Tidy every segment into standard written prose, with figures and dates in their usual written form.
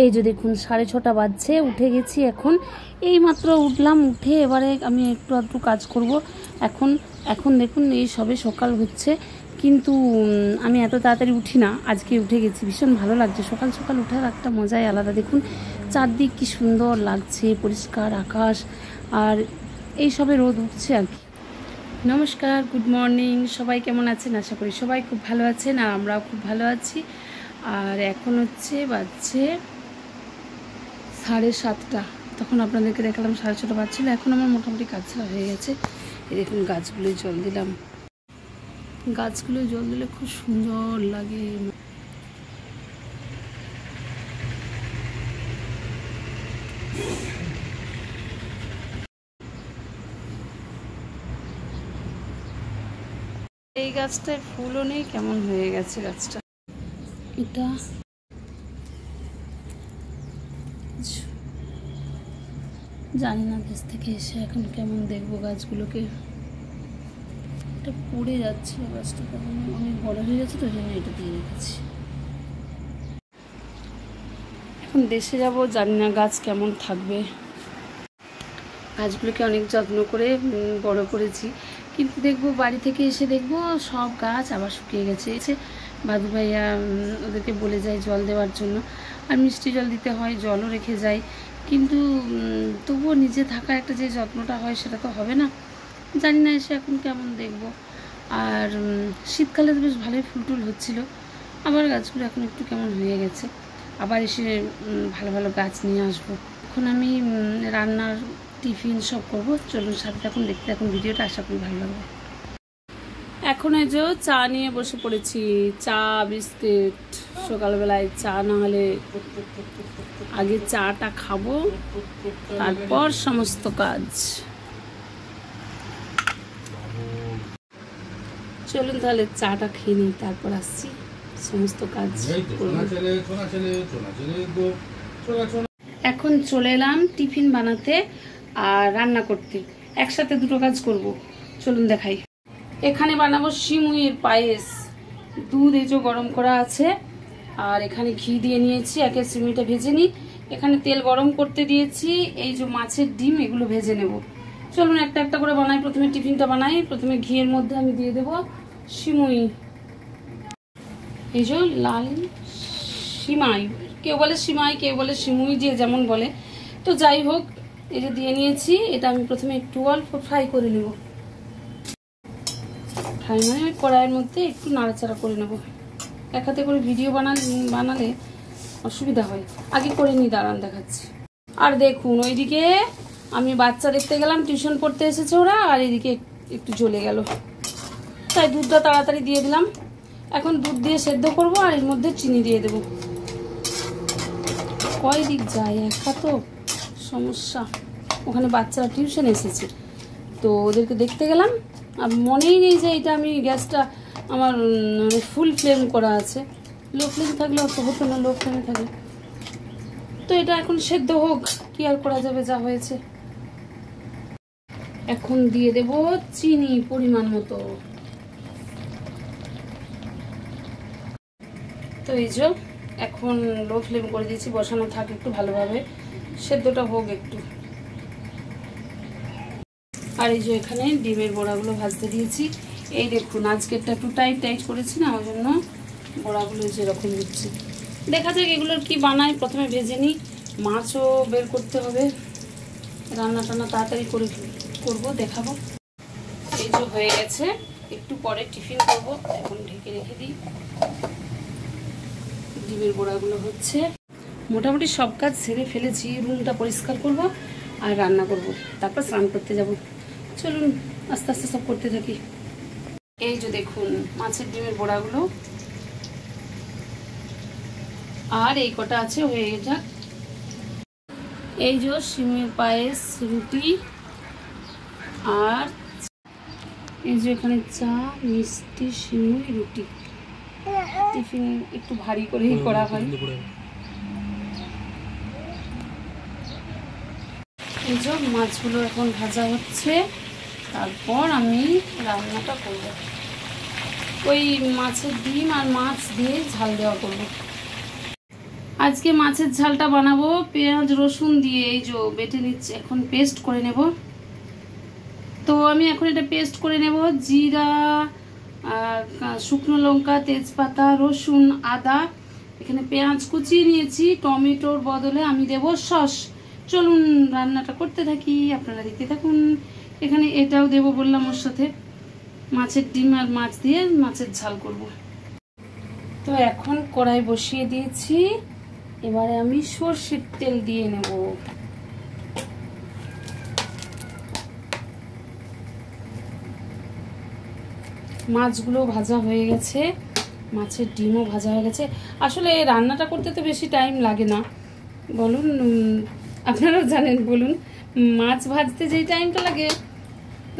এই যে দেখুন 6:30 বাজছে, উঠে গেছি এখন। এই মাত্র উঠলাম, উঠে এবারে আমি একটু আধটু কাজ করব। এখন দেখুন এই সবে সকাল হচ্ছে, কিন্তু আমি এত তাড়াতাড়ি উঠি না, আজকে উঠে গেছি। ভীষণ ভালো লাগছে, সকাল সকাল ওঠার একটা মজাই আলাদা। দেখুন চারদিক কি সুন্দর লাগছে, পরিষ্কার আকাশ, আর এই সবে রোদ উঠছে আর কি। নমস্কার, গুড মর্নিং। সবাই কেমন আছেন? আশা করি সবাই খুব ভালো আছেন, আর আমরাও খুব ভালো আছি। আর এখন বাজছে 7:30। তখন আপনাদেরকে দেখালাম 6:30 বাজছিল। এখন আমার মোটামুটি কাজ হয়ে গেছে। এই দেখুন গাছগুলোয় জল দিলাম। গাছগুলোয় জল দিলে খুব সুন্দর লাগে। এই গাছটায় ফুলও নেই, কেমন হয়ে গেছে গাছটা। এটা জানি না দেশ থেকে এসে এখন কেমন দেখবো গাছগুলোকে। এটা পড়ে যাচ্ছে গাছটা, কারণ অনেক বড় হয়ে গেছে, তো জন্য এটা দিয়ে রেখেছি। এখন দেশে যাব, জানি না গাছ কেমন থাকবে। গাছগুলোকে অনেক যত্ন করে বড় করেছি, কিন্তু দেখবো বাড়ি থেকে এসে দেখবো সব গাছ আবার শুকিয়ে গেছে। বাদু ভাইয়া ওদেরকে বলে যায় জল দেওয়ার জন্য, আর মিষ্টি জল দিতে হয়, জলও রেখে যায়, কিন্তু তবুও নিজে থাকা একটা যে যত্নটা হয় সেটা তো হবে না। জানি না এসে এখন কেমন দেখবো। আর শীতকালে তো বেশ ভালোই ফুল টুল হচ্ছিলো, আবার গাছগুলো এখন একটু কেমন হয়ে গেছে। আবার এসে ভালো ভালো গাছ নিয়ে আসবো। এখন আমি রান্নার টিফিন সব করবো, চলুন সাথে এখন দেখতে থাকুন ভিডিওটা, আশা করি ভালো লাগবে। এখন এই যে চা নিয়ে বসে পড়েছি, চা বিস্কিট। সকালবেলায় চা না হলে, আগে চাটা খাবো, তারপর সমস্ত কাজ। চলুন তাহলে চাটা খেয়ে নিই, তারপর আসছি, সমস্ত কাজ এখন চলে এলাম টিফিন বানাতে আর রান্না করতে, একসাথে দুটো কাজ করব। চলুন দেখাই। এখানে বানাবো সিমুইয়ের পায়েস। দুধ এই যে গরম করা আছে, আর এখানে ঘি দিয়ে নিয়েছি, একে সিমুইটা ভেজে নিই। এখানে তেল গরম করতে দিয়েছি, এই যে মাছের ডিম এগুলো ভেজে নেব। চলুন একটা একটা করে বানাই। প্রথমে টিফিনটা বানাই। প্রথমে ঘিয়ের মধ্যে আমি দিয়ে দেব সিমুই, এই যে লাল সিমাই, কেউ বলে সিমাই, কেউ বলে সিমুই, যে যেমন বলে। তো যাই হোক, এই যে দিয়ে নিয়েছি। এটা আমি প্রথমে একটু অল্প ফ্রাই করে নেব। ফ্রাই মানে ওই কড়াইয়ের মধ্যে একটু নাড়াচাড়া করে নেব। এক হাতে করে ভিডিও বানালে অসুবিধা হয়, আগে করে নিই, দাঁড়ান দেখাচ্ছি। আর দেখুন ওইদিকে আমি বাচ্চা দেখতে গেলাম, টিউশন পড়তে এসেছে ওরা, আর এদিকে একটু জ্বলে গেল, তাই দুধটা তাড়াতাড়ি দিয়ে দিলাম। এখন দুধ দিয়ে সেদ্ধ করব, আর এর মধ্যে চিনি দিয়ে দেব। কয় দিক যায়, একা তো সমস্যা। ওখানে বাচ্চারা টিউশন এসেছে, তো ওদেরকে দেখতে গেলাম, আর মনেই নেই যে এটা আমি গ্যাসটা আমার মানে ফুল ফ্লেম করা আছে। লো ফ্লেম থাকলে অত হতো না, লো ফ্লেমে থাকে। তো এটা এখন সেদ্ধ হোক, কি আর করা যাবে, যা হয়েছে। এখন দিয়ে দেব চিনি পরিমাণ মতো। তো এই যে এখন লো ফ্লেম করে দিয়েছি, বসানো থাক একটু, ভালোভাবে সেদ্ধটা হোক একটু। আর এই যে এখানে ডিমের বড়াগুলো ভাজতে দিয়েছি। এই দেখুন আজকেরটা একটু টাইট টাইট করেছি না, ওই জন্য বড়াগুলো যেরকম হচ্ছে। দেখা যাক এগুলোর কি বানাই, প্রথমে ভেজে নিই। মাছও বের করতে হবে, রান্না টান্না তাড়াতাড়ি করবো, দেখাবো। এই যে হয়ে গেছে, একটু পরে টিফিন করব, এখন ঢেকে রেখে দিই। ডিমের বড়াগুলো হচ্ছে, মোটামুটি সব কাজ সেরে ফেলেছি। রুমটা পরিষ্কার করব আর রান্না করব, তারপর স্নান করতে যাব। চলুন আস্তে আস্তে সব করতে থাকি। এই যে দেখুন মাছের ডিমের বড়াগুলো, আর এই কটা আছে, হয়ে যাক। এই যে সিমের পায়েস, রুটি, আর এই যে এখানে চা, মিষ্টি, সিমুই, রুটি। টিফিন একটু ভারী করেই করা হয়। এই যে মাছগুলো এখন ভাজা হচ্ছে, তারপর আমি রান্নাটা করব। ওই মাছের ডিম আর মাছ দিয়ে ঝাল দেওয়া করব। আজকে মাছের ঝালটা বানাবো পেঁয়াজ রসুন দিয়ে, এই যে বেটে নিচ্ছে, এখন পেস্ট করে নেব। তো আমি এখন এটা পেস্ট করে নেব। জিরা, শুকনো লঙ্কা, তেজপাতা, রসুন, আদা, এখানে পেঁয়াজ কুচিয়ে নিয়েছি। টমেটোর বদলে আমি দেব সস। চলুন রান্নাটা করতে থাকি, আপনারা দেখতে থাকুন। এখানে এটাও দেব বললাম, ওর সাথে মাছের ডিম আর মাছ দিয়ে মাছের ঝাল করব। তো এখন কড়াই বসিয়ে দিয়েছি, এবারে আমি সরষের তেল দিয়ে নেব। মাছগুলো ভাজা হয়ে গেছে, মাছের ডিমও ভাজা হয়ে গেছে। আসলে রান্নাটা করতে তো বেশি টাইম লাগে না, বলুন আপনারাও জানেন, বলুন মাছ ভাজতে যেই টাইমটা লাগে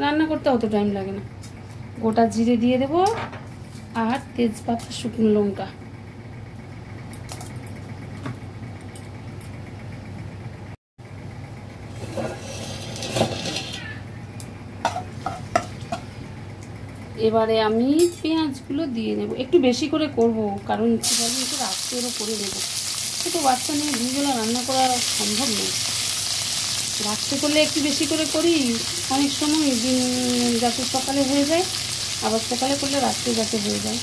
রান্না করতে অত টাইম লাগে না। গোটা জিরে দিয়ে দেব আর তেজপাতা, শুকনো লঙ্কা। এবারে আমি পেঁয়াজগুলো দিয়ে নেব, একটু বেশি করে করব, কারণ কি বলুন একটু রাত্রেও করে দেবো। ছোটো বাচ্চা নিয়ে দুবেলা রান্না করা সম্ভব নয়। রাত্রে করলে একটু বেশি করে করি, অনেক সময় দিন যাতে সকালে হয়ে যায়, আবার সকালে করলে রাত্রে যাতে হয়ে যায়।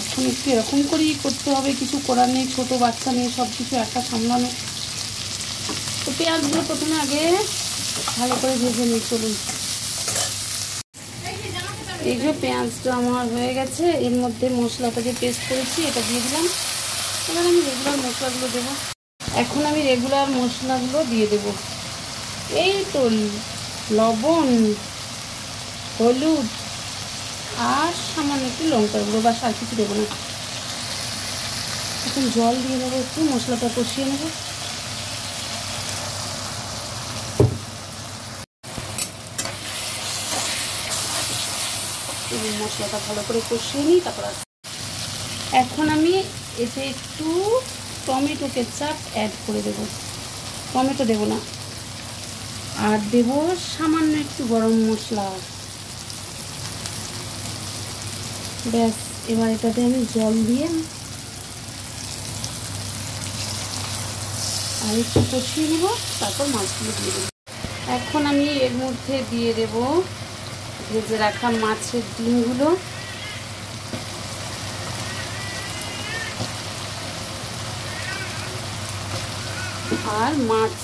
এখন একটু এরকম করেই করতে হবে, কিছু করার নেই, ছোটো বাচ্চা নিয়ে সব কিছু একা সামলানো। তো পেঁয়াজগুলো প্রথমে আগে ভালো করে ভেজে নিই। চলুন, এই যে পেঁয়াজটা আমার হয়ে গেছে, এর মধ্যে মশলাটা যে পেস্ট করেছি এটা দিয়ে দিলাম। এবার আমি রেগুলার মশলাগুলো দেবো। এখন আমি রেগুলার মশলাগুলো দিয়ে দেব। এই তো লবণ, হলুদ আর সামান্য একটু লঙ্কার গুঁড়ো, বাস আর কিছু দেবো না। এখন জল দিয়ে দেবো, একটু মশলাটা কষিয়ে নেব। মশলাটা ভালো করে কষিয়ে নিই, তারপর এখন আমি এতে একটু টমেটো কেচাপ অ্যাড করে দেব। টমেটো দেব না, আর দেব সামান্য একটু গরম মশলা। ব্যাস, এবার এটাতে আমি জল দিয়ে আর একটু কষিয়ে নেব, তারপর মাছগুলো দিয়ে দেবো। এখন আমি এর মধ্যে দিয়ে দেব ভেজে রাখা মাছের ডিমগুলো। আর মাছ,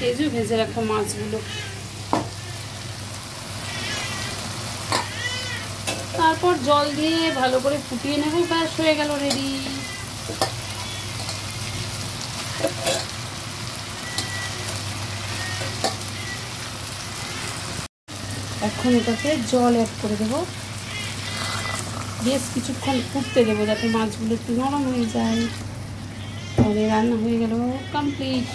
এই যে ভেজে রাখা মাছগুলো। তারপর জল দিয়ে ভালো করে ফুটিয়ে নেব। ব্যাস হয়ে গেল, রেডি। এখন এটাতে জল অ্যাড করে দেবো, বেশ কিছুক্ষণ ফুটতে দেবো যাতে মাছগুলো একটু নরম হয়ে যায়। তাহলে রান্না হয়ে গেল, কমপ্লিট।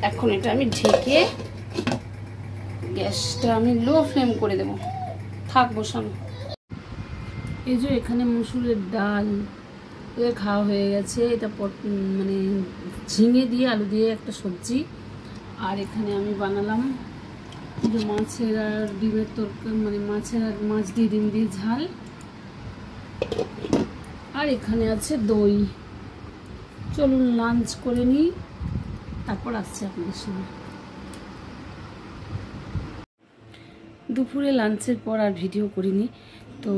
এখন এটা আমি ঢেকে গ্যাসটা আমি লো ফ্লেম করে দেব, থাক বসানো। এই যে এখানে মসুরের ডাল খাওয়া হয়ে গেছে। এটা মানে ঝিঙে দিয়ে আলু দিয়ে একটা সবজি। আর এখানে আমি বানালাম যে মাছের আর ডিমের তরকারি, মানে মাছের আর মাছ দিয়ে ডিম দিয়ে ঝাল। আর এখানে আছে দই। চলুন লাঞ্চ করে নিই, তারপর আসছে আপনাদের সঙ্গে। দুপুরে লাঞ্চের পর আর ভিডিও করিনি, তো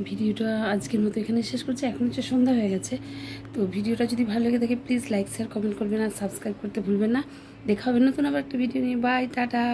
ভিডিওটা আজকের মতো এখানে শেষ করছি। এখন হচ্ছে সন্ধ্যা হয়ে গেছে। তো ভিডিওটা যদি ভালো লেগে থাকে প্লিজ লাইক, শেয়ার, কমেন্ট করবেন আর সাবস্ক্রাইব করতে ভুলবেন না। দেখা হবে নতুন আবার একটা ভিডিও নিয়ে। Bye, tata.